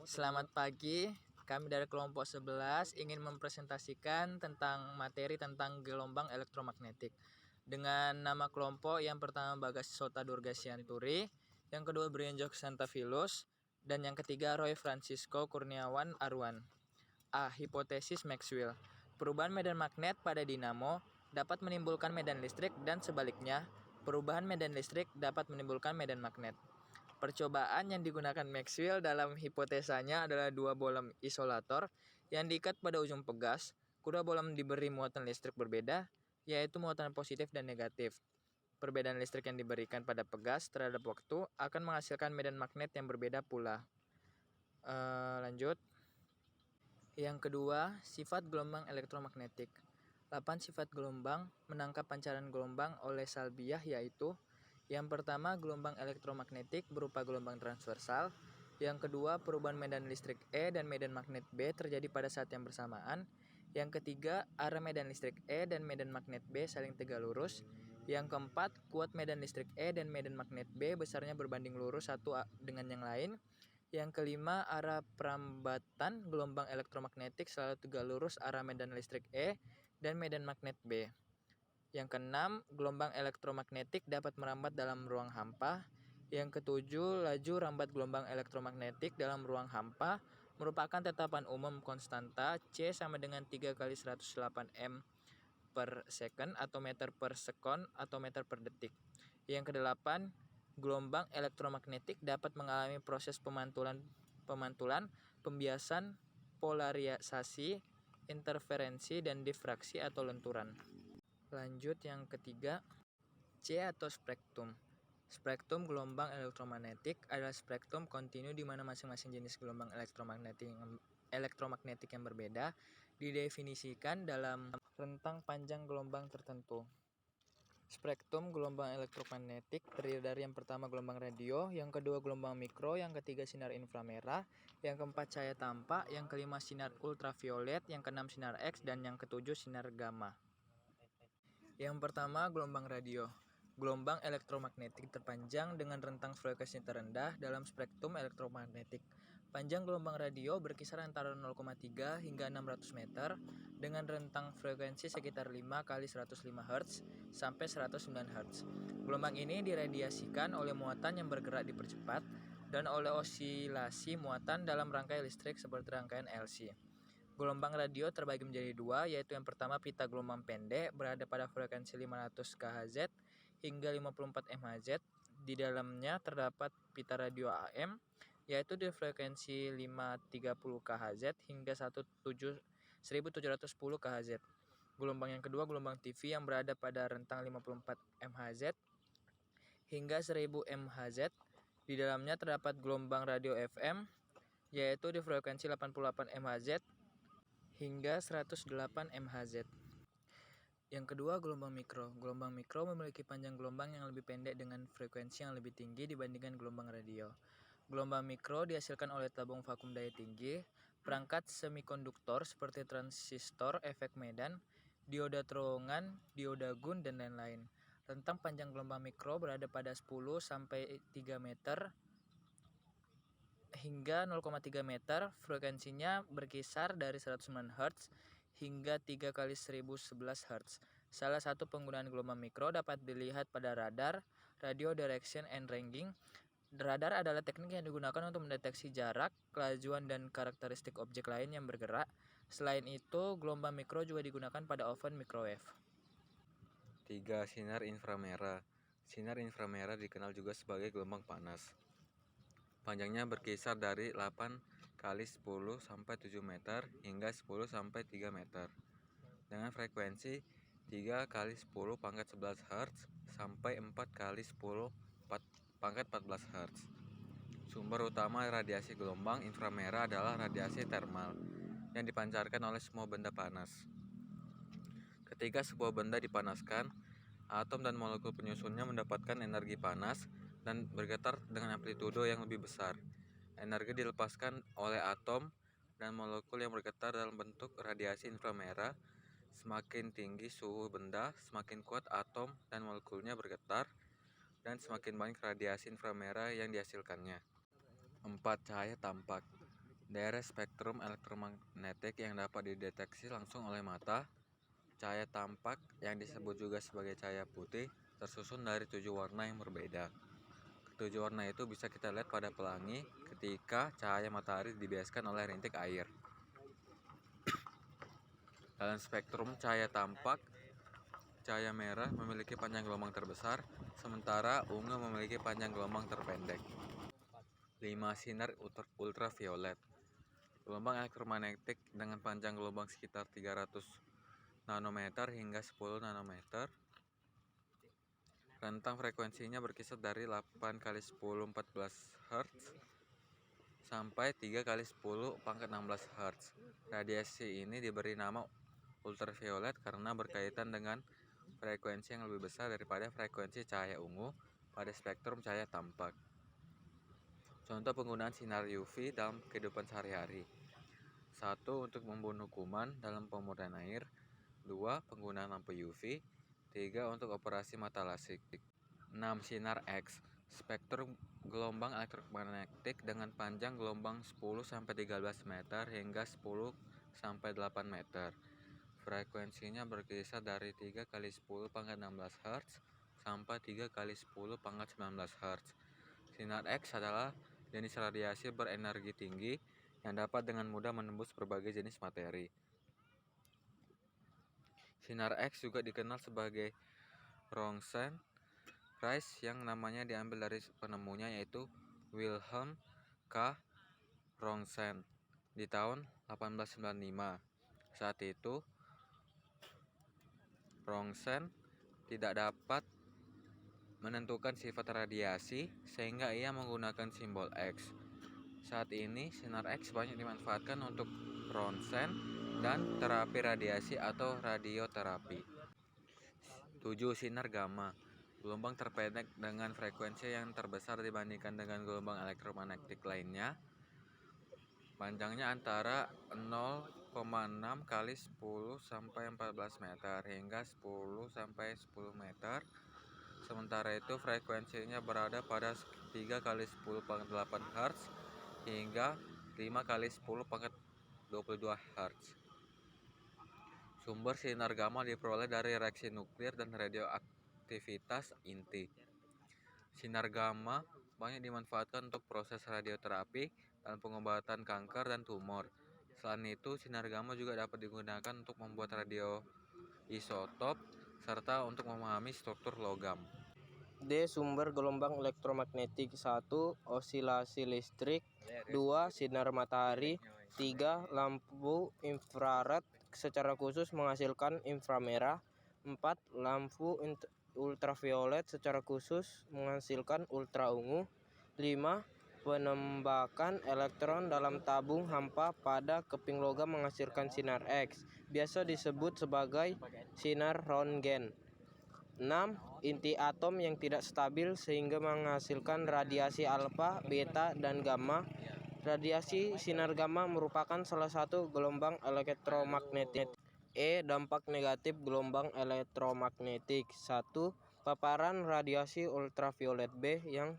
Selamat pagi, kami dari kelompok 11 ingin mempresentasikan tentang materi tentang gelombang elektromagnetik. Dengan nama kelompok yang pertama Bagas Sota Durga Sianturi, yang kedua Brian Jok Santafilus, dan yang ketiga Roy Francisco Kurniawan Arwan. A. Hipotesis Maxwell. Perubahan medan magnet pada dinamo dapat menimbulkan medan listrik dan sebaliknya, perubahan medan listrik dapat menimbulkan medan magnet. Percobaan yang digunakan Maxwell dalam hipotesanya adalah dua bolam isolator yang diikat pada ujung pegas. Kedua bolam diberi muatan listrik berbeda, yaitu muatan positif dan negatif. Perbedaan listrik yang diberikan pada pegas terhadap waktu akan menghasilkan medan magnet yang berbeda pula. Lanjut. Yang kedua, sifat gelombang elektromagnetik. 8 sifat gelombang menangkap pancaran gelombang oleh Salbiah, yaitu yang pertama, gelombang elektromagnetik berupa gelombang transversal. Yang kedua, perubahan medan listrik E dan medan magnet B terjadi pada saat yang bersamaan. Yang ketiga, arah medan listrik E dan medan magnet B saling tegak lurus. Yang keempat, kuat medan listrik E dan medan magnet B besarnya berbanding lurus satu dengan yang lain. Yang kelima, arah perambatan gelombang elektromagnetik selalu tegak lurus arah medan listrik E dan medan magnet B. Yang keenam, gelombang elektromagnetik dapat merambat dalam ruang hampa. Yang ketujuh, laju rambat gelombang elektromagnetik dalam ruang hampa merupakan tetapan umum konstanta C sama dengan 3 kali 108 M per second atau meter per sekon atau meter per detik. Yang kedelapan, gelombang elektromagnetik dapat mengalami proses pemantulan, pembiasan, polarisasi, interferensi, dan difraksi atau lenturan. Lanjut yang ketiga, C atau spektrum. Spektrum gelombang elektromagnetik adalah spektrum kontinu di mana masing-masing jenis gelombang elektromagnetik yang berbeda didefinisikan dalam rentang panjang gelombang tertentu. Spektrum gelombang elektromagnetik terdiri dari yang pertama gelombang radio, yang kedua gelombang mikro, yang ketiga sinar inframerah, yang keempat cahaya tampak, yang kelima sinar ultraviolet, yang keenam sinar X, dan yang ketujuh sinar gamma. Yang pertama, gelombang radio. Gelombang elektromagnetik terpanjang dengan rentang frekuensi terendah dalam spektrum elektromagnetik. Panjang gelombang radio berkisar antara 0,3 hingga 600 meter dengan rentang frekuensi sekitar 5 kali 105 Hz sampai 109 Hz. Gelombang ini diradiasikan oleh muatan yang bergerak dipercepat dan oleh osilasi muatan dalam rangkai listrik seperti rangkaian LC. Gelombang radio terbagi menjadi dua, yaitu yang pertama pita gelombang pendek berada pada frekuensi 500 kHz hingga 54 MHz. Di dalamnya terdapat pita radio AM, yaitu di frekuensi 530 kHz hingga 1710 kHz. Gelombang yang kedua gelombang TV yang berada pada rentang 54 MHz hingga 1000 MHz. Di dalamnya terdapat gelombang radio FM, yaitu di frekuensi 88 MHz hingga 108 MHz. Yang kedua, gelombang mikro. Gelombang mikro memiliki panjang gelombang yang lebih pendek dengan frekuensi yang lebih tinggi dibandingkan gelombang radio. Gelombang mikro dihasilkan oleh tabung vakum daya tinggi, perangkat semikonduktor seperti transistor, efek medan, dioda terowongan, dioda Gun, dan lain-lain. Rentang panjang gelombang mikro berada pada 10 sampai 3 meter hingga 0,3 meter, frekuensinya berkisar dari 109 Hz hingga 3 kali 1011 Hz. Salah satu penggunaan gelombang mikro dapat dilihat pada radar, radio direction and ranging. Radar adalah teknik yang digunakan untuk mendeteksi jarak, kelajuan, dan karakteristik objek lain yang bergerak. Selain itu, gelombang mikro juga digunakan pada oven microwave. 3. Sinar inframerah. Sinar inframerah dikenal juga sebagai gelombang panas. Panjangnya berkisar dari 8 kali 10 sampai 7 meter hingga 10 sampai 3 meter. Dengan frekuensi 3 kali 10 pangkat 11 Hz sampai 4 kali 10 pangkat 14 Hz. Sumber utama radiasi gelombang inframerah adalah radiasi termal yang dipancarkan oleh semua benda panas. Ketika sebuah benda dipanaskan, atom dan molekul penyusunnya mendapatkan energi panas dan bergetar dengan amplitudo yang lebih besar. Energi dilepaskan oleh atom dan molekul yang bergetar dalam bentuk radiasi inframerah. Semakin tinggi suhu benda, semakin kuat atom dan molekulnya bergetar, dan semakin banyak radiasi inframerah yang dihasilkannya. 4. Cahaya tampak. Daerah spektrum elektromagnetik yang dapat dideteksi langsung oleh mata. Cahaya tampak yang disebut juga sebagai cahaya putih tersusun dari 7 warna yang berbeda. Ketujuh warna itu bisa kita lihat pada pelangi ketika cahaya matahari dibiaskan oleh rintik air. Dalam spektrum cahaya tampak, cahaya merah memiliki panjang gelombang terbesar, sementara ungu memiliki panjang gelombang terpendek. 5. Sinar ultraviolet. Gelombang elektromagnetik dengan panjang gelombang sekitar 300 nanometer hingga 10 nanometer. Rentang frekuensinya berkisar dari 8 kali 10 14 Hz sampai 3 kali 10 pangkat 16 Hz. Radiasi ini diberi nama ultraviolet karena berkaitan dengan frekuensi yang lebih besar daripada frekuensi cahaya ungu pada spektrum cahaya tampak. Contoh penggunaan sinar UV dalam kehidupan sehari-hari. 1. Untuk membunuh kuman dalam pemurnian air. 2. Penggunaan lampu UV. 3. Untuk operasi mata lasik. 6. Sinar X. Spektrum gelombang elektromagnetik dengan panjang gelombang 10-13 meter hingga 10-8 meter. Frekuensinya berkisar dari 3 kali 10 pangkat 16 Hz sampai 3 kali 10 pangkat 19 Hz. Sinar X adalah jenis radiasi berenergi tinggi yang dapat dengan mudah menembus berbagai jenis materi. Sinar X juga dikenal sebagai Roentgen rays yang namanya diambil dari penemunya yaitu Wilhelm K. Roentgen di tahun 1895. Saat itu, Roentgen tidak dapat menentukan sifat radiasi sehingga ia menggunakan simbol X. Saat ini, sinar X banyak dimanfaatkan untuk ronsen dan terapi radiasi atau radioterapi. 7. Sinar gamma. Gelombang terpendek dengan frekuensi yang terbesar dibandingkan dengan gelombang elektromagnetik lainnya. Panjangnya antara 0,6 kali 10 sampai 14 meter hingga 10 sampai 10 meter. Sementara itu frekuensinya berada pada 3 kali 10 pangkat 8 Hz hingga 5 kali 10 pangkat 22 Hz. Sumber sinar gamma diperoleh dari reaksi nuklir dan radioaktivitas inti. Sinar gamma banyak dimanfaatkan untuk proses radioterapi dan pengobatan kanker dan tumor. Selain itu, sinar gamma juga dapat digunakan untuk membuat radioisotop serta untuk memahami struktur logam. D. Sumber gelombang elektromagnetik. 1. Osilasi listrik. 2. Sinar matahari. 3. Lampu infrared secara khusus menghasilkan inframerah. 4. Lampu ultraviolet secara khusus menghasilkan ultraungu. 5. Penembakan elektron dalam tabung hampa pada keping logam menghasilkan sinar X, biasa disebut sebagai sinar Roentgen. 6. Inti atom yang tidak stabil sehingga menghasilkan radiasi alfa, beta, dan gamma. Radiasi sinar gamma merupakan salah satu gelombang elektromagnetik. E. Dampak negatif gelombang elektromagnetik. 1. Paparan radiasi ultraviolet B yang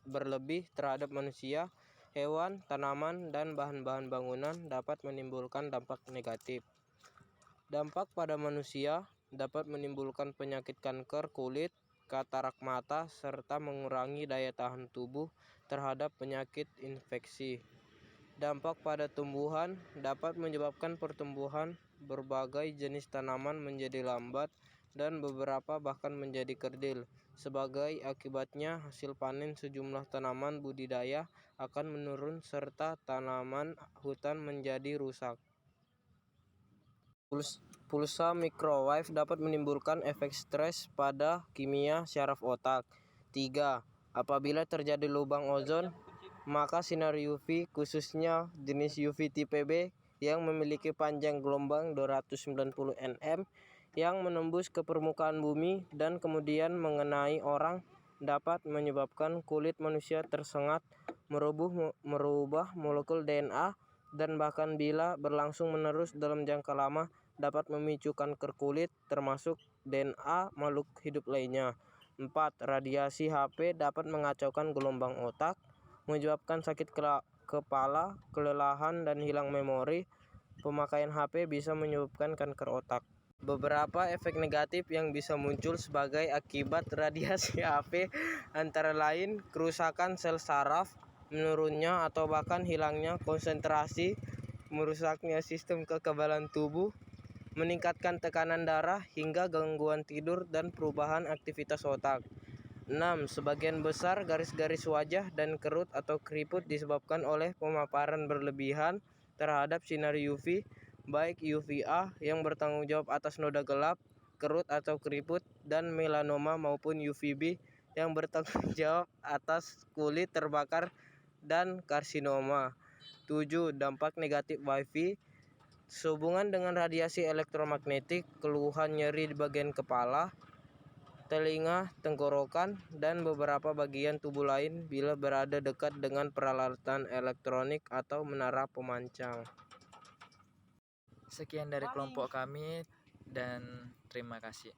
berlebih terhadap manusia, hewan, tanaman, dan bahan-bahan bangunan dapat menimbulkan dampak negatif. Dampak pada manusia dapat menimbulkan penyakit kanker kulit, katarak mata, serta mengurangi daya tahan tubuh terhadap penyakit infeksi. Dampak pada tumbuhan dapat menyebabkan pertumbuhan berbagai jenis tanaman menjadi lambat dan beberapa bahkan menjadi kerdil. Sebagai akibatnya, hasil panen sejumlah tanaman budidaya akan menurun serta tanaman hutan menjadi rusak. Pulsa microwave dapat menimbulkan efek stres pada kimia syaraf otak. 3. Apabila terjadi lubang ozon, maka sinar UV, khususnya jenis UV tipe B yang memiliki panjang gelombang 290 nm yang menembus ke permukaan bumi dan kemudian mengenai orang, dapat menyebabkan kulit manusia tersengat, merubah molekul DNA, dan bahkan bila berlangsung menerus dalam jangka lama dapat memicu kanker kulit termasuk DNA makhluk hidup lainnya. 4. Radiasi HP dapat mengacaukan gelombang otak, menyebabkan sakit kepala, kelelahan, dan hilang memori. Pemakaian HP bisa menyebabkan kanker otak. Beberapa efek negatif yang bisa muncul sebagai akibat radiasi HP antara lain kerusakan sel saraf, menurunnya atau bahkan hilangnya konsentrasi, merusaknya sistem kekebalan tubuh, meningkatkan tekanan darah hingga gangguan tidur dan perubahan aktivitas otak. 6. Sebagian besar garis-garis wajah dan kerut atau keriput disebabkan oleh pemaparan berlebihan terhadap sinar UV, baik UVA yang bertanggung jawab atas noda gelap, kerut atau keriput, dan melanoma maupun UVB yang bertanggung jawab atas kulit terbakar dan karsinoma. 7. Dampak negatif Wi-Fi sehubungan dengan radiasi elektromagnetik, keluhan nyeri di bagian kepala, telinga, tenggorokan, dan beberapa bagian tubuh lain bila berada dekat dengan peralatan elektronik atau menara pemancang. Sekian dari kelompok kami dan terima kasih.